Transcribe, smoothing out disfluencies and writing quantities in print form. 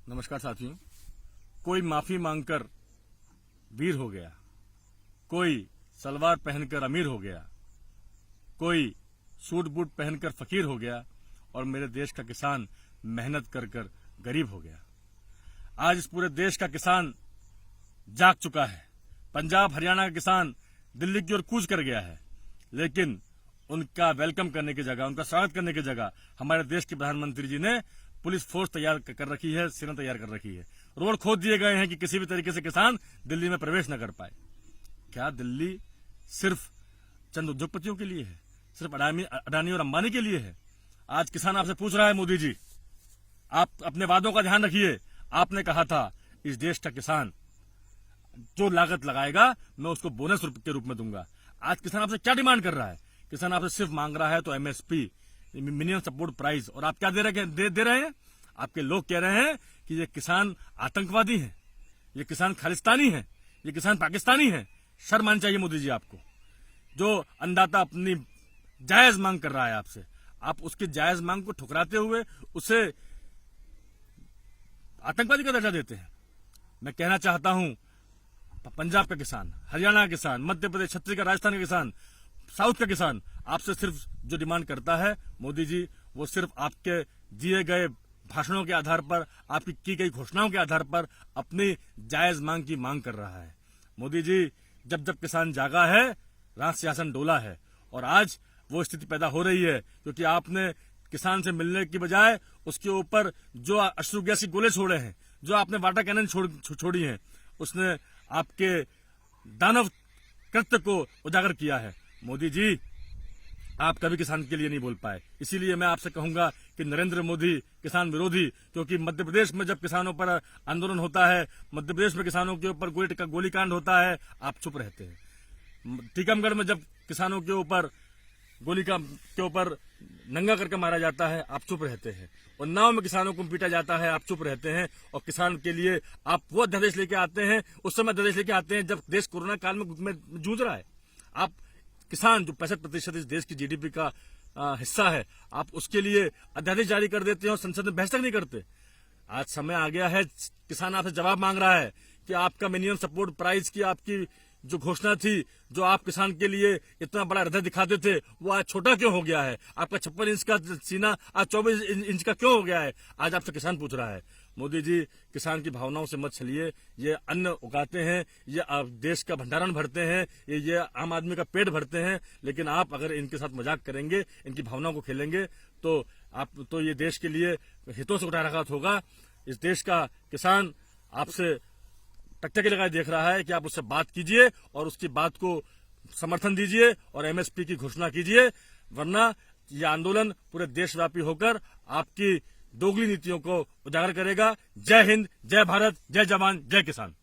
नमस्कार साथियों। कोई माफी मांगकर वीर हो गया, कोई सलवार पहनकर अमीर हो गया, कोई सूट बूट पहनकर फकीर हो गया और मेरे देश का किसान मेहनत कर कर गरीब हो गया। आज इस पूरे देश का किसान जाग चुका है। पंजाब हरियाणा का किसान दिल्ली की ओर कूच कर गया है, लेकिन उनका वेलकम करने की जगह, उनका स्वागत करने की जगह हमारे देश के प्रधानमंत्री जी ने पुलिस फोर्स तैयार कर रखी है, सेना तैयार कर रखी है। रोड खोद दिए गए हैं कि किसी भी तरीके से किसान दिल्ली में प्रवेश न कर पाए। क्या दिल्ली सिर्फ चंद उद्योगपतियों के लिए है? सिर्फ अडानी और अंबानी के लिए है? आज किसान आपसे पूछ रहा है, मोदी जी आप अपने वादों का ध्यान रखिए। आपने कहा था इस देश का किसान जो लागत लगाएगा मैं उसको बोनस के रूप में दूंगा। आज किसान आपसे क्या डिमांड कर रहा है? किसान आपसे सिर्फ मांग रहा है तो एमएसपी, मिनिमम सपोर्ट प्राइस। और आप क्या दे रहे हैं? आपके लोग कह रहे हैं कि ये किसान आतंकवादी हैं, ये किसान खालिस्तानी हैं, ये किसान पाकिस्तानी हैं। शर्म आनी चाहिए मोदी जी आपको। जो अन्नदाता अपनी जायज मांग कर रहा है आपसे, आप उसकी जायज मांग को ठुकराते हुए उसे आतंकवादी का दर्जा देते हैं। मैं कहना चाहता हूं, पंजाब का किसान, हरियाणा का किसान, मध्य प्रदेश, छत्तीसगढ़, राजस्थान का किसान, साउथ का किसान आपसे सिर्फ जो डिमांड करता है मोदी जी, वो सिर्फ आपके दिए गए भाषणों के आधार पर, आपकी की गई घोषणाओं के आधार पर अपनी जायज मांग की मांग कर रहा है। मोदी जी, जब जब किसान जागा है, राज सिंहासन डोला है। और आज वो स्थिति पैदा हो रही है क्योंकि आपने किसान से मिलने की बजाय उसके ऊपर जो अश्रु गैस के गोले छोड़े हैं, जो आपने वाटर कैनन छोड़ी है, उसने आपके दानव कृत्य को उजागर किया है। मोदी जी, आप कभी किसान के लिए नहीं बोल पाए। इसीलिए मैं आपसे कहूंगा कि नरेंद्र मोदी किसान विरोधी, क्योंकि मध्य प्रदेश में जब किसानों पर आंदोलन होता है, मध्य प्रदेश में किसानों के ऊपर गोलीकांड होता है, आप चुप रहते हैं। टीकमगढ़ में जब किसानों के ऊपर के ऊपर नंगा करके मारा जाता है, आप चुप रहते हैं। उन्नाव में किसानों को पीटा जाता है, आप चुप रहते हैं। और किसान के लिए आप वो अध्यादेश लेके आते हैं, उस समय अध्यादेश लेके आते हैं जब देश कोरोना काल में जूझ रहा है। आप किसान जो 65% इस देश की जीडीपी का हिस्सा है, आप उसके लिए अध्यादेश जारी कर देते हैं और संसद में बहस तक नहीं करते। आज समय आ गया है, किसान आपसे जवाब मांग रहा है कि आपका मिनिमम सपोर्ट प्राइस की आपकी जो घोषणा थी, जो आप किसान के लिए इतना बड़ा हृदय दिखाते थे, वो आज छोटा क्यों हो गया है? आपका 56 इंच का सीना आज 24 इंच का क्यों हो गया है? आज आपसे किसान पूछ रहा है। मोदी जी, किसान की भावनाओं से मत चलिए। ये अन्न उगाते हैं, ये देश का भंडारण भरते हैं, ये आम आदमी का पेट भरते हैं। लेकिन आप अगर इनके साथ मजाक करेंगे, इनकी भावनाओं को खेलेंगे, तो ये देश के लिए हितों से उठाघात होगा। इस देश का किसान आपसे टकटकी लगाए देख रहा है कि आप उससे बात कीजिए और उसकी बात को समर्थन दीजिए और एमएसपी की घोषणा कीजिए, वरना यह आंदोलन पूरे देशव्यापी होकर आपकी दोगली नीतियों को उजागर करेगा। जय हिंद, जय भारत, जय जवान, जय किसान।